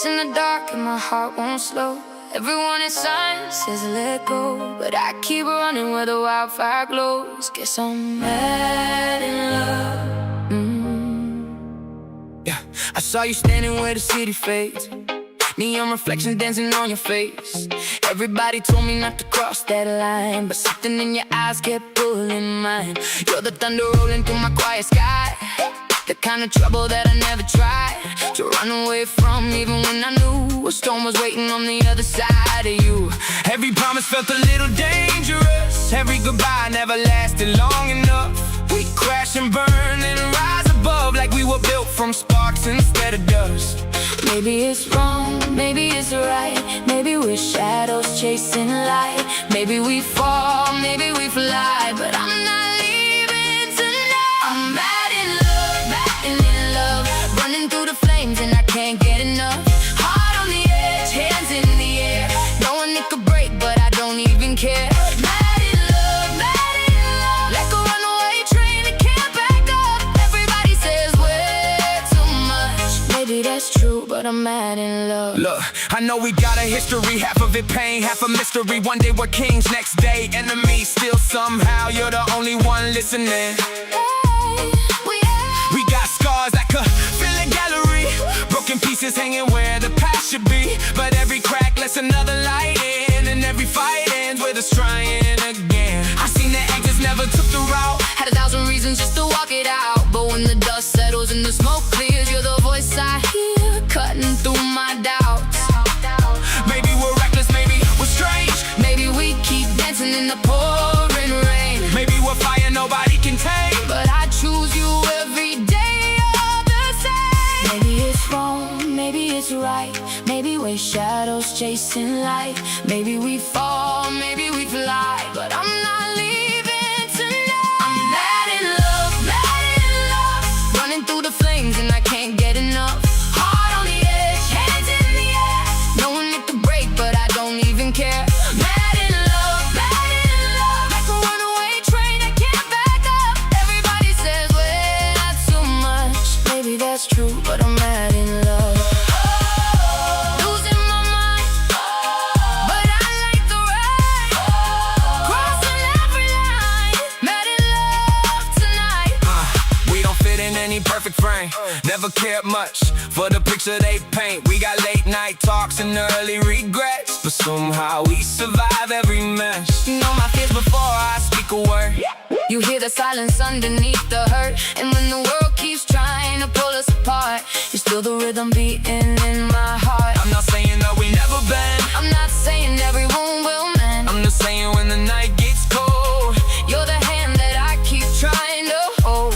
Lights in the dark and my heart won't slow. Everyone in signs says let go, but I keep running where the wildfire glows. Guess I'm mad in love. Yeah, I saw you standing where the city fades, neon reflections dancing on your face. Everybody told me not to cross that line, but something in your eyes kept pulling mine. You're the thunder rolling through my quiet sky, the kind of trouble that I never tried to run away from, even when I knew a storm was waiting on the other side of you. Every promise felt a little dangerous, every goodbye never lasted long enough. We crash and burn and rise above, like we were built from sparks instead of dust. Maybe it's wrong, maybe it's right. Maybe we're shadows chasing light. Maybe we fall, maybe we fly, but I'm not leaving tonight. I'm mad in love, running through the flames and I can't get enough. Heart on the edge, hands in the air, knowing it could break but I don't even care. Mad in love, like a runaway train that can't back up. Everybody says we're too much. Maybe that's true, but I'm mad in love. Look, I know we got a history, half of it pain, half a mystery. One day we're kings, next day enemies. Still somehow you're the only one listening. We got scars that could fill a gallery, broken pieces hanging where the past should be. But every crack lets another light in, and every fight ends with us trying again. I seen the exits never took the route, had 1,000 reasons just to walk it out, but when the dust settles and the smoke clears, you're the voice I hear cutting through my doubts. Maybe we're reckless, maybe we're strange, maybe we keep dancing in the pouring rain. maybe we're fire nobody can tame, but I choose you every day. You're the same. Maybe it's wrong, maybe it's right. Maybe we're shadows chasing light. Maybe we fall, maybe we fly, but I'm not leaving tonight. I'm mad in love, running through the flames and I can't get enough. Heart on the edge, hands in the air, knowing it could break but I don't even care. Mad in love, like a runaway train that can't back up. Everybody says we're not too much. Maybe that's true, but I'm mad in love. Losing my mind, but I like the ride. Crossing every line, mad in love tonight. We don't fit in any perfect frame, never cared much for the picture they paint. We got late night talks and early regrets, but somehow we survive every mess. You know my fears before I speak a word. You hear the silence underneath the hurt, and when the world keeps trying to pull us apart, you're still the rhythm beating in my heart. I'm not saying that we never been, I'm not saying everyone will mend. I'm just saying when the night gets cold, You're the hand that I keep trying to hold.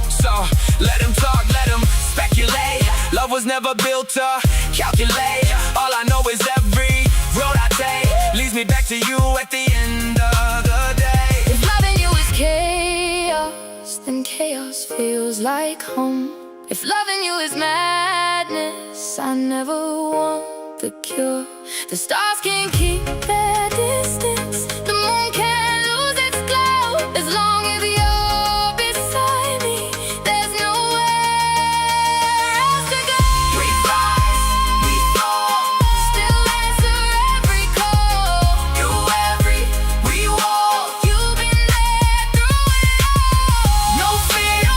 so let them talk, let them speculate. Love was never built to calculate. All I know is every road I take leads me back to you at the end of the day. If loving you is chaos, then chaos feels like home. If loving you is madness, I never want the cure. The stars can keep their distance, the moon can lose its glow. As long as you're beside me, there's nowhere else to go. We rise, we fall, still answer every call. You we walk, you've been there through it all. No fear,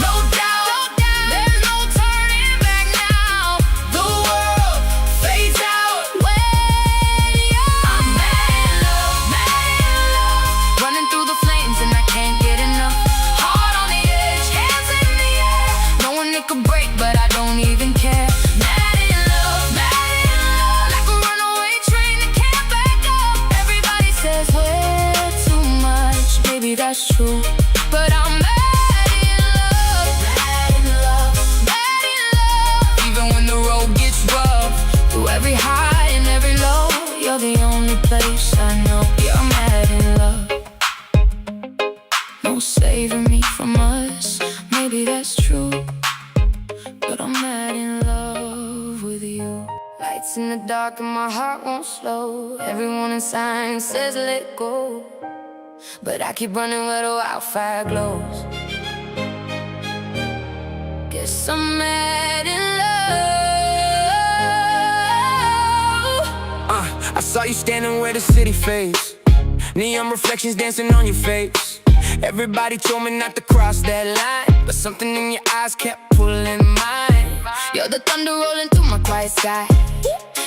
no doubt, there's no turning back now. The world fades out when you're I'm mad in love, running through the flames and I can't get enough. Heart on the edge, hands in the air, knowing it could break but I don't even care. Mad in love, like a runaway train that can't back up. Everybody says we're too much, maybe that's true, but I'm mad in love, even when the road gets rough. Through every high and every low, you're the only place I know. You're mad in love, no saving me from us. Maybe that's true, but I'm mad in love with you. Lights in the dark and my heart won't slow. Everyone in sign says let go, but I keep running where the wildfire glows. Guess I'm mad in love. Saw you standing where the city fades, neon reflections dancing on your face. Everybody told me not to cross that line, but something in your eyes kept pulling mine. You're the thunder rolling through my quiet sky,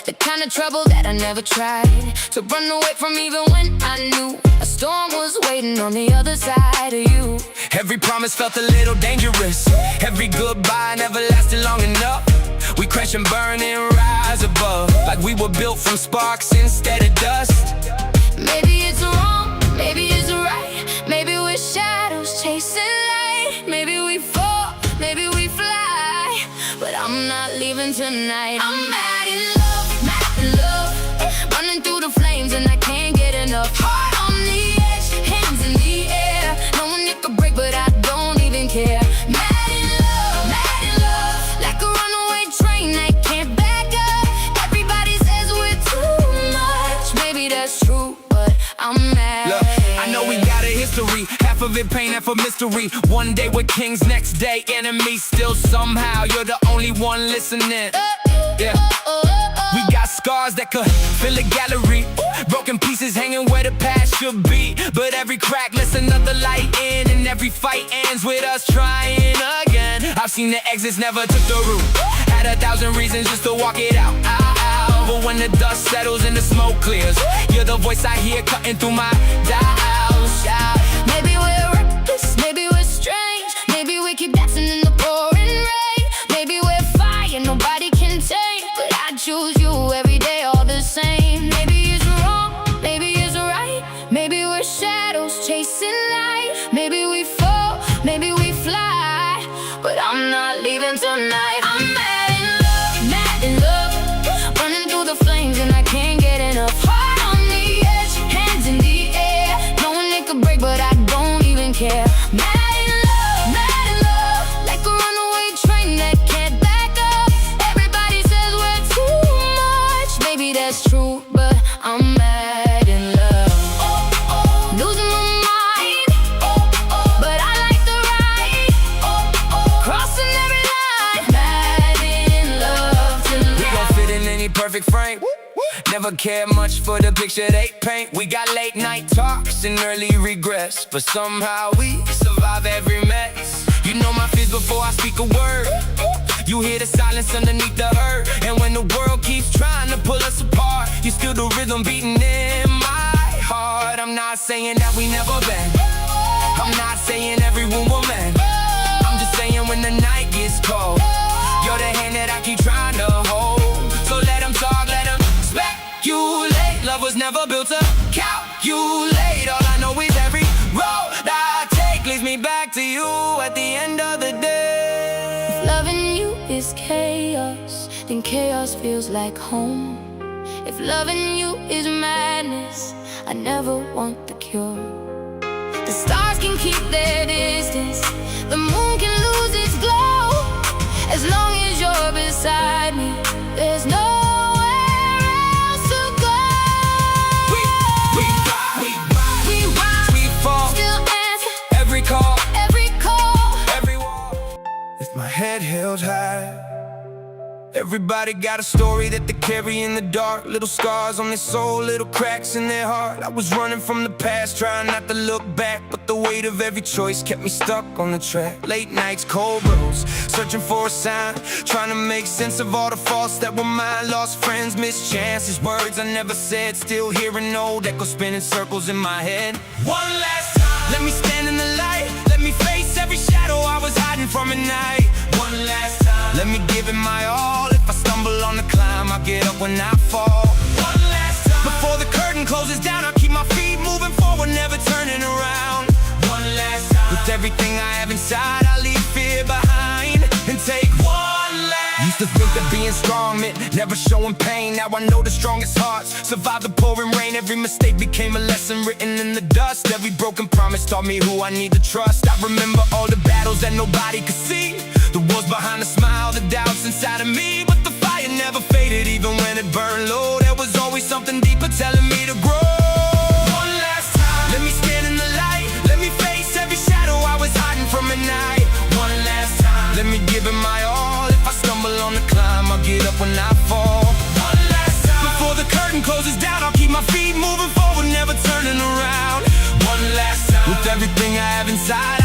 the kind of trouble that I never tried to run away from, even when I knew a storm was waiting on the other side of you. Every promise felt a little dangerous, every goodbye never lasted long enough. We crash and burn and rise above, like we were built from sparks instead of dust. Maybe it's wrong, maybe it's right, maybe we're shadows chasing light. Maybe we fall, maybe we fly, but I'm not leaving tonight. I'm mad in love, running through the flames and I can't get enough. Heart on the edge, hands in the air, knowing it could break but I don't even care. Mad in love, like a runaway train that can't back up. Everybody says we're too much, maybe that's true, but I'm mad. Look, I know we got a history, half of it pain, half a mystery. One day we're kings, next day enemies. Still somehow you're the only one listening. Yeah. We got scars that could fill a gallery, broken pieces hanging where the past should be. But every crack lets another light in, and every fight ends with us trying again. I've seen the exits never took the route, had 1,000 reasons just to walk it out. But when the dust settles and the smoke clears, you're the voice I hear cutting through my doubts. Maybe we're reckless, maybe we're strange, maybe we keep dancing in the pouring rain. Maybe we're fire nobody can tame, but I choose you every day all the same. Maybe it's wrong, maybe it's right, maybe we're shadows chasing light. Maybe we fall, maybe we fly, but I'm not leaving tonight. I'm mad in love, running through the flames and I can't get enough. Heart on the edge, hands in the air, knowing it could break but I don't even care. Mad in love, like a runaway train that can't back up. Everybody says we're too much, maybe that's true, but I'm mad in love. Losing my mind, but I like the ride, crossing every line. Mad in love tonight. We gon' fit in any perfect frame, never cared much for the picture they paint. We got late night talks and early regrets, but somehow we survive every mess. You know my fears before I speak a word, you hear the silence underneath the hurt. And when the world keeps trying to pull us apart, you still the rhythm beating in my heart. I'm not saying that we never been, I'm not saying every room will mend. I'm just saying when the night gets cold, you're the hand that I keep trying to hold. So let them talk, let them speculate. Love was never built to calculate. All I know is every road I take leads me back to you at the end of the day. If loving you is chaos, then chaos feels like home. If loving you is madness, I never want the cure. The stars can keep their distance, the moon can lose its glow. As long as you're beside me, there's nowhere else to go. We rise, we fall, Still answer every call, every call. every wall. With my head held high, everybody got a story that they carry in the dark. Little scars on their soul, little cracks in their heart. I was running from the past, trying not to look back, but the weight of every choice kept me stuck on the track. Late nights, cold roads, searching for a sign, trying to make sense of all the faults that were mine. Lost friends, missed chances, words I never said, still hearing old echoes spinning circles in my head. One last time, let me stand in the light, let me face every shadow I was hiding from at night. One last time, let me give it my all. If I stumble on the climb, I'll get up when I fall. One last time, before the curtain closes down, I'll keep my feet moving forward, never turning around. One last time, with everything I have inside, I'll leave fear behind and take one last. Used to think that being strong meant never showing pain. Now I know the strongest hearts survive the pouring rain. Every mistake became a lesson written in the dust. Every broken promise taught me who I need to trust. I remember all the battles that nobody could see, the wars behind the smile, the doubts inside of me. But the fire never faded, even when it burned low. There was always something deeper telling me to grow. One last time, let me stand in the light, let me face every shadow I was hiding from at night. One last time, let me give it my all. If I stumble on the climb, I'll get up when I fall. One last time, before the curtain closes down, I'll keep everything I have inside.